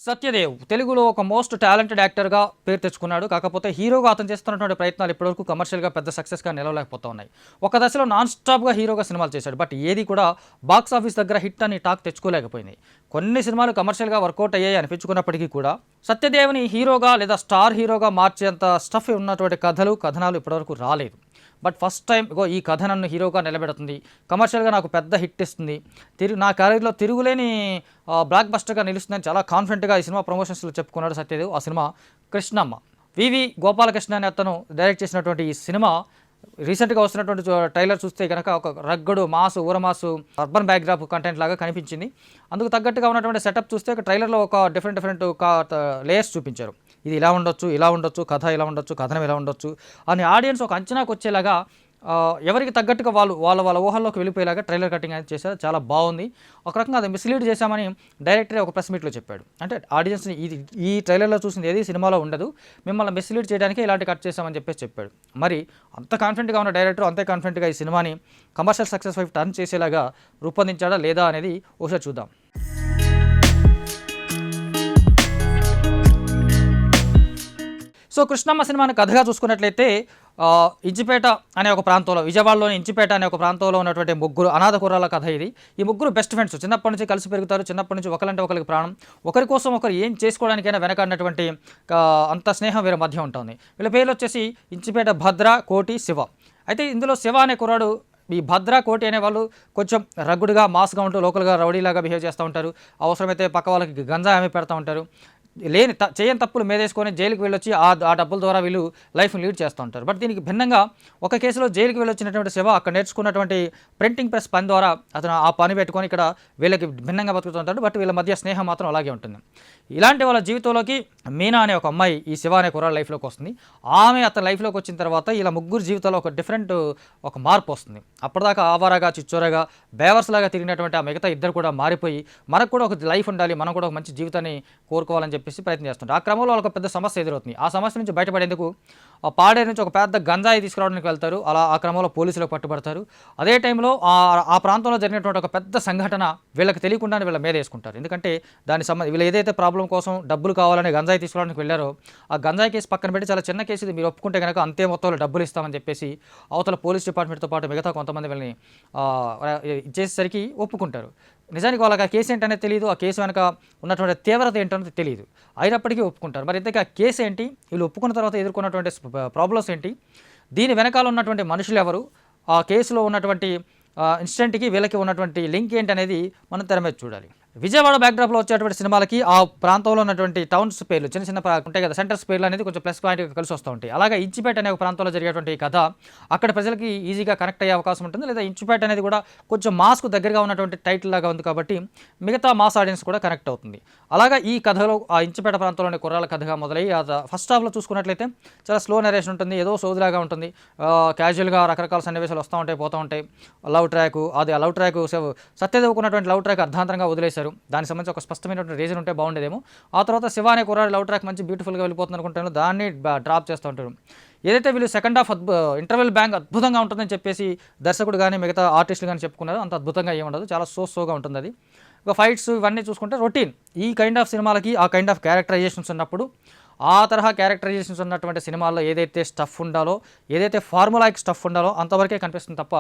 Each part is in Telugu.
సత్యదేవ్ తెలుగులో ఒక మోస్ట్ టాలెంటెడ్ యాక్టర్గా పేరు తెచ్చుకున్నాడు. కాకపోతే హీరోగా అతను చేస్తున్నటువంటి ప్రయత్నాలు ఇప్పటివరకు కమర్షియల్గా పెద్ద సక్సెస్గా నిలవలేకపోతూ ఉన్నాయి. ఒక దశలో నాన్ స్టాప్గా హీరోగా సినిమాలు చేశాడు. బట్ ఏది కూడా బాక్స్ ఆఫీస్ దగ్గర హిట్ అని టాక్ తెచ్చుకోలేకపోయింది. కొన్ని సినిమాలు కమర్షియల్గా వర్కౌట్ అయ్యాయి అనిపించుకున్నప్పటికీ కూడా సత్యదేవ్ని హీరోగా లేదా స్టార్ హీరోగా మార్చేంత స్టఫ్ ఉన్నటువంటి కథనాలు ఇప్పటివరకు రాలేదు. బట్ ఫస్ట్ టైం ఈ కథ నన్ను హీరోగా నిలబెడుతుంది, కమర్షియల్గా నాకు పెద్ద హిట్ ఇస్తుంది, నా కెరీర్లో తిరుగులేని బ్లాక్ బస్టర్గా నిలుస్తుందని చాలా కాన్ఫిడెంట్గా ఈ సినిమా ప్రమోషన్స్లో చెప్పుకున్నాడు సత్యదేవ్. ఆ సినిమా కృష్ణమ్మ. వివి గోపాలకృష్ణ అని అతను డైరెక్ట్ చేసినటువంటి ఈ సినిమా రీసెంట్గా వస్తున్నటువంటి ట్రైలర్ చూస్తే కనుక ఒక రగ్గడు మాసు ఊరమాసు అర్బన్ బ్యాక్డ్రాప్ కంటెంట్ లాగా కనిపించింది. అందుకు తగ్గట్టుగా ఉన్నటువంటి సెటప్ చూస్తే ట్రైలర్లో ఒక డిఫరెంట్ లేయర్స్ చూపించారు. ఇది ఇలా ఉండొచ్చు, కథ ఇలా ఉండొచ్చు, కథనం ఇలా ఉండొచ్చు అని ఆడియన్స్ ఒక అంచనాకు వచ్చేలాగా ఎవరికి తగ్గట్టుగా వాళ్ళ ఊహల్లోకి వెళ్ళిపోయేలాగా ట్రైలర్ కటింగ్ అనేది చేశారు. చాలా బాగుంది. ఒక రకంగా అది మిస్లీడ్ చేశామని డైరెక్టరే ఒక ప్రెస్ మీట్లో చెప్పాడు. అంటే ఆడియన్స్ని ఈ ట్రైలర్లో చూసింది ఏది సినిమాలో ఉండదు, మిమ్మల్ని మిస్లీడ్ చేయడానికి ఇలాంటి కట్ చేశామని చెప్పాడు. మరి అంత కాన్ఫిడెంట్గా ఉన్న డైరెక్టర్ అంతే కాన్ఫిడెంట్గా ఈ సినిమాని కమర్షియల్ సక్సెస్ వైపు టర్న్ చేసేలాగా రూపొందించాడా లేదా అనేది ఒకసారి చూద్దాం. సో కృష్ణమ్మ సినిమాని కథగా చూసుకున్నట్లయితే ఇంచిపేట అనే ఒక ప్రాంతంలో, విజయవాడలోని ఇంచిపేట అనే ఒక ప్రాంతంలో ఉన్నటువంటి ముగ్గురు అనాథ కుర్రాల కథ ఇది. ఈ ముగ్గురు బెస్ట్ ఫ్రెండ్స్, చిన్నప్పటి నుంచి కలిసి పెరుగుతారు, చిన్నప్పటి నుంచి ఒకరంటే ఒకరికి ప్రాణం, ఒకరి కోసం ఒకరు ఏం చేసుకోవడానికైనా వెనకన్నటువంటి అంత స్నేహం వీరి మధ్య ఉంటుంది. వీళ్ళ పేర్లు వచ్చేసి ఇంచిపేట భద్ర, కోటి, శివ. అయితే ఇందులో శివ అనే కుర్రాడు, ఈ భద్ర, కోటి అనేవాళ్ళు కొంచెం రగ్గుడుగా మాస్గా ఉంటూ లోకల్గా రౌడీలాగా బిహేవ్ చేస్తూ ఉంటారు. అవసరమైతే పక్క వాళ్ళకి గంజా అమ్మి పెడతా ఉంటారు. చేయని తప్పులు మీదేసుకొని జైలుకి వెళ్ళొచ్చి ఆ డబ్బుల ద్వారా వీళ్ళు లైఫ్ని లీడ్ చేస్తూ ఉంటారు. బట్ దీనికి భిన్నంగా ఒక కేసులో జైలుకి వెళ్ళొచ్చినటువంటి శివ అక్కడ నేర్చుకున్నటువంటి ప్రింటింగ్ ప్రెస్ పని ద్వారా అతను ఆ పని పెట్టుకొని ఇక్కడ వీళ్ళకి భిన్నంగా బతుకుతుంటాడు. బట్ వీళ్ళ మధ్య స్నేహం మాత్రం అలాగే ఉంటుంది. ఇలాంటి వాళ్ళ జీవితంలోకి మీనా అనే ఒక అమ్మాయి ఈ శివ అనే కుర్రాడు లైఫ్లోకి వస్తుంది. ఆమె అతని లైఫ్లోకి వచ్చిన తర్వాత ఇలా ముగ్గురు జీవితంలో ఒక మార్పు వస్తుంది. అప్పటిదాకా ఆవారాగా, చిచ్చోరగా, బేవర్స్లాగా తిరిగినటువంటి ఆ మిగతా ఇద్దరు కూడా మారిపోయి మనకు కూడా ఒక లైఫ్ ఉండాలి, మనం కూడా ఒక మంచి జీవితాన్ని కోరుకోవాలని చెప్పేసి ప్రయత్నం చేస్తుంటారు. ఆ క్రమంలో వాళ్ళకి పెద్ద సమస్య ఎదురవుతుంది. ఆ సమస్య నుంచి బయటపడేందుకు పాడేరు నుంచి ఒక పెద్ద గంజాయి తీసుకురావడానికి వెళ్తారు. ఆ క్రమంలో పోలీసులకు పట్టుబడతారు. అదే టైంలో ఆ ప్రాంతంలో జరిగినటువంటి ఒక పెద్ద సంఘటన వీళ్ళకి తెలియకుండానే వీళ్ళ మీద వేసుకుంటారు. ఎందుకంటే వీళ్ళు ఏదైతే ప్రాబ్లం కోసం డబ్బులు కావాలని గంజాయి తీసుకురావడానికి వెళ్ళారో ఆ గంజాయి కేసు పక్కన పెట్టి చాలా చిన్న కేసు ఇది, మీరు ఒప్పుకుంటే కనుక అంతే మొత్తంలో డబ్బులు ఇస్తామని చెప్పేసి అవతల పోలీస్ డిపార్ట్మెంట్తో పాటు మిగతా కొంతమంది వీళ్ళని ఇచ్చేసరికి ఒప్పుకుంటారు. నిజానికి వాళ్ళకి ఆ కేసు ఏంటనేది తెలియదు, ఆ కేసు వెనక ఉన్నటువంటి తీవ్రత ఏంటనేది తెలియదు, అయినప్పటికీ ఒప్పుకుంటారు. మరి ఇంతకీ ఆ కేసు ఏంటి, వీళ్ళు ఒప్పుకున్న తర్వాత ఎదుర్కొన్నటువంటి ప్రాబ్లమ్స్ ఏంటి, దీని వెనకాల ఉన్నటువంటి మనుషులు ఎవరు, ఆ కేసులో ఉన్నటువంటి ఇన్సిడెంట్కి వీళ్ళకి ఉన్నటువంటి లింక్ ఏంటి అనేది మనం తెర మీద చూడాలి. విజయవాడ బ్యాక్డ్రాప్లో వచ్చేటువంటి సినిమాలకి ఆ ప్రాంతంలో ఉన్నటువంటి టౌన్స్ పేర్లు, చిన్న ఉంటాయి కదా, సెంటర్స్ పేర్లు అనేది కొంచెం ప్లస్ పాయింట్గా కలిసి వస్తూ ఉంటాయి. అలాగే ఇంచిపేట అనే ఒక ప్రాంతంలో జరిగేటువంటి కథ అక్కడ ప్రజలకి ఈజీగా కనెక్ట్ అయ్యే అవకాశం ఉంటుంది. లేదా ఇంచిపేట అనేది కూడా కొంచెం మాస్కు దగ్గరగా ఉన్నటువంటి టైటిల్ లాగా ఉంది కాబట్టి మిగతా మాస్ ఆడియన్స్ కూడా కనెక్ట్ అవుతుంది. అలాగా ఈ కథలో ఆ ఇంచిపేట ప్రాంతంలోని కుర్రాల కథగా మొదలై ఫస్ట్ హాఫ్లో చూసుకున్నట్లయితే చాలా స్లో నరేషన్ ఉంటుంది, ఏదో సోదిలాగా ఉంటుంది. క్యాజువల్గా రకరకాల సన్నివేశాలు వస్తూ ఉంటాయి, పోతూ ఉంటాయి. లవ్ ట్రాక్, ఆ లవ్ ట్రాక్ సత్యదేవుకున్నటువంటి లవ్ ట్రాక్ అర్ధాంతరంగా వదిలేశారు. దానికి సంబంధించి ఒక స్పష్టమైనటువంటి రీజన్ ఉంటే బాగుండేదేమో. ఆ తర్వాత శివ అనే కుర్రాడు లవ్ ట్రాక్ మంచి బ్యూటిఫుల్గా వెళ్ళిపోతుంది అనుకుంటాను, దాన్ని డ్రాప్ చేస్తూ ఉంటారు. ఏదైతే వీళ్ళు సెకండ్ హాఫ్ ఇంటర్వెల్ బ్యాంక్ అద్భుతంగా ఉంటుందని చెప్పేసి దర్శకుడు కానీ మిగతా ఆర్టిస్టులు కానీ చెప్పుకున్నారు. అంత అద్భుతంగా ఏముండదు, చాలా సోగా ఉంటుంది అది. ఇక ఫైట్స్ ఇవన్నీ చూసుకుంటే రొటీన్. ఈ కైండ్ ఆఫ్ సినిమాలకి ఆ కైండ్ ఆఫ్ క్యారెక్టరైజేషన్స్ ఉన్నప్పుడు, ఆ తరహా క్యారెక్టరైజేషన్స్ ఉన్నటువంటి సినిమాల్లో ఏదైతే స్టఫ్ ఉండాలో, ఏదైతే ఫార్ములాయిక్ స్టఫ్ ఉండాలో అంతవరకే కనిపిస్తుంది తప్ప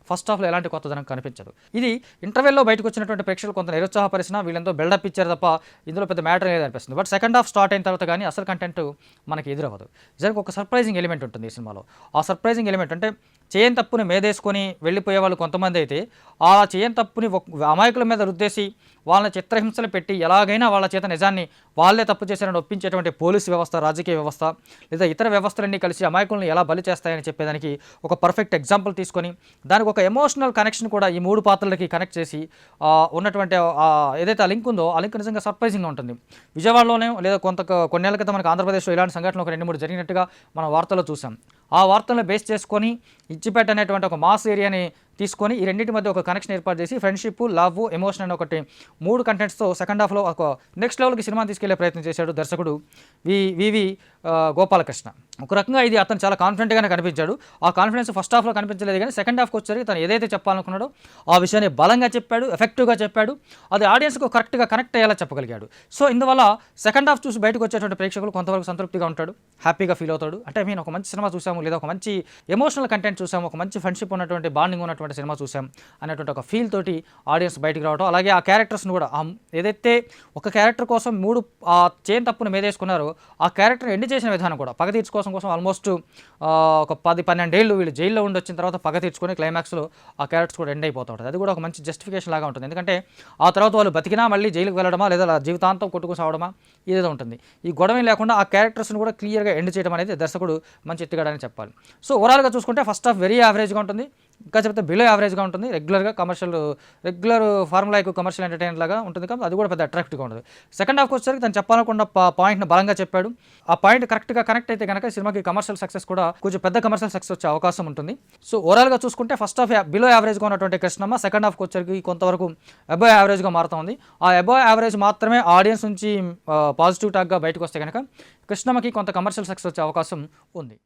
ఫస్ట్ హాఫ్లో ఎలాంటి కొత్తదనం కనిపించదు. ఇది ఇంటర్వెల్లో బయటకు వచ్చినటువంటి ప్రేక్షకులు కొంత నిరుత్సాహపరిచినా వీళ్ళంతో బిల్డప్ ఇచ్చారు తప్ప ఇందులో పెద్ద మ్యాటర్ అనేది అనిపిస్తుంది. బట్ సెకండ్ హాఫ్ స్టార్ట్ అయిన తర్వాత కానీ అసలు కంటెంట్ మనకి ఎదురవ్వదు. నిజానికి ఒక సర్ప్రైజింగ్ ఎలిమెంట్ ఉంటుంది ఈ సినిమాలో. ఆ సర్ప్రైజింగ్ ఎలిమెంట్ అంటే చేయని తప్పుని మేదేసుకొని వెళ్ళిపోయే వాళ్ళు కొంతమంది అయితే, ఆ చేయని తప్పుని అమాయకుల మీద రుద్దేసి వాళ్ళని చిత్రహింసలు పెట్టి ఎలాగైనా వాళ్ళ చేత నిజాన్ని వాళ్ళే తప్పు చేశారని ఒప్పించేటువంటి పోలీసు వ్యవస్థ, రాజకీయ వ్యవస్థ లేదా ఇతర వ్యవస్థలన్నీ కలిసి అమాయకులను ఎలా బలి చేస్తాయని చెప్పేదానికి ఒక పర్ఫెక్ట్ ఎగ్జాంపుల్ తీసుకొని దానికి ఒక ఎమోషనల్ కనెక్షన్ కూడా ఈ మూడు పాత్రలకి కనెక్ట్ చేసి ఉన్నటువంటి ఏదైతే ఆ లింక్ ఉందో ఆ లింక్ నిజంగా సర్ప్రైజింగ్గా ఉంటుంది. విజయవాడలోనే లేదా కొన్నేళ్ల క్రితం మనకి ఆంధ్రప్రదేశ్లో ఇలాంటి సంఘటనలు ఒక 2-3 జరిగినట్టుగా మనం వార్తల్లో చూసాం. ఆ వార్తలను బేస్ చేసుకొని ఇచ్చిపేట అనేటువంటి ఒక మాస్ ఏరియాని తీసుకొని ఈ రెండింటి మధ్య ఒక కనెక్షన్ ఏర్పాటు చేసి ఫ్రెండ్షిప్, లవ్, ఎమోషన్ అనే ఒకటి 3 కంటెంట్స్తో సెకండ్ హాఫ్లో ఒక నెక్స్ట్ లెవెల్కి సినిమాని తీసుకెళ్లే ప్రయత్నం చేశాడు దర్శకుడు వివి గోపాలకృష్ణ. ఒక రకంగా ఇది అతను చాలా కాన్ఫిడెంట్గానే కనిపించాడు. ఆ కాన్ఫిడెన్స్ ఫస్ట్ హాఫ్లో కనిపించలేదు, కానీ సెకండ్ హాఫ్కి వచ్చేసరికి తను ఏదైతే చెప్పాలనుకున్నాడో ఆ విషయాన్ని బలంగా చెప్పాడు, ఎఫెక్టివ్గా చెప్పాడు. అది ఆడియన్స్కు కరెక్ట్గా కనెక్ట్ అయ్యేలా చెప్పగలిగాడు. సో ఇందువల్ల సెకండ్ హాఫ్ చూసి బయటకు వచ్చేటువంటి ప్రేక్షకులు కొంతవరకు సంతృప్తిగా ఉంటాడు, హ్యాపీగా ఫీల్ అవుతాడు. అంటే మేము ఒక మంచి సినిమా చూసాము, లేదా ఒక మంచి ఎమోషనల్ కంటెంట్ చూసాము, ఒక మంచి ఫ్రెండ్షిప్ ఉన్నటువంటి బాండింగ్ ఉన్నటువంటి సినిమా చూసాం అనేటువంటి ఒక ఫీల్ తోటి ఆడియన్స్ బయటికి రావడం. అలాగే ఆ క్యారెక్టర్స్ని కూడా ఏదైతే ఒక క్యారెక్టర్ కోసం 3 చైన్ తప్పును మీదేసుకున్నారో ఆ క్యారెక్టర్ ఎండ్ చేసిన విధానం కూడా పగ తీర్చుకోసం కోసం ఆల్మోస్ట్ ఒక 10-12 ఏళ్ళు వీళ్ళు జైల్లో ఉండి వచ్చిన తర్వాత పగ తీర్చుకొని క్లైమాక్స్లో ఆ క్యారెక్టర్స్ కూడా ఎండ్ అయిపోతూ ఉంటుంది. అది కూడా ఒక మంచి జస్టిఫికేషన్ లాగా ఉంటుంది. ఎందుకంటే ఆ తర్వాత వాళ్ళు బతికినా మళ్ళీ జైలుకి వెళ్ళడమా లేదా జీవితాంతం కొట్టుకు సావడమా ఇదేదో ఉంటుంది. ఈ గొడవ లేకుండా ఆ క్యారెక్టర్స్ని కూడా క్లియర్గా ఎండ్ చేయడం అనేది దర్శకుడు మంచి ఎత్తుగాడని చెప్పాలి. సో ఓవరాల్గా చూసుకుంటే ఫస్ట్ హాఫ్ వెరీ యావరేజ్గా ఉంటుంది, ఇంకా చెప్తే బిలో యావరేజ్గా ఉంటుంది. రెగ్యులర్ ఫార్ములాయిక్ కమర్షియల్ ఎంటర్టైనర్ లాగా ఉంటుంది, కాబట్టి అది కూడా పెద్ద అట్రాక్టివ్గా ఉంటుంది. సెకండ్ హాఫ్కి వచ్చేసరికి తను చెప్పాలనుకున్న పాయింట్ని బలంగా చెప్పాడు. ఆ పాయింట్ కరెక్ట్గా కనెక్ట్ అయితే కనుక సినిమాకి కమర్షియల్ సక్సెస్ కూడా కొంచెం పెద్ద కమర్షియల్ సక్సెస్ వచ్చే అవకాశం ఉంటుంది. సో ఓవరాల్గా చూసుకుంటే ఫస్ట్ హాఫ్ బిలో యావరేజ్గా ఉన్నటువంటి కృష్ణమ్మ సెకండ్ హాఫ్కి వచ్చేసరికి కొంతవరకు అబోవ్ యావరేజ్గా మారుతూ ఉంది. ఆ అబోవ్ యావరేజ్ మాత్రమే ఆడియన్స్ నుంచి పాజిటివ్ టాక్గా బయటకు వస్తే కనుక కృష్ణమ్మకి కొంత కమర్షియల్ సక్సెస్ వచ్చే అవకాశం ఉంది.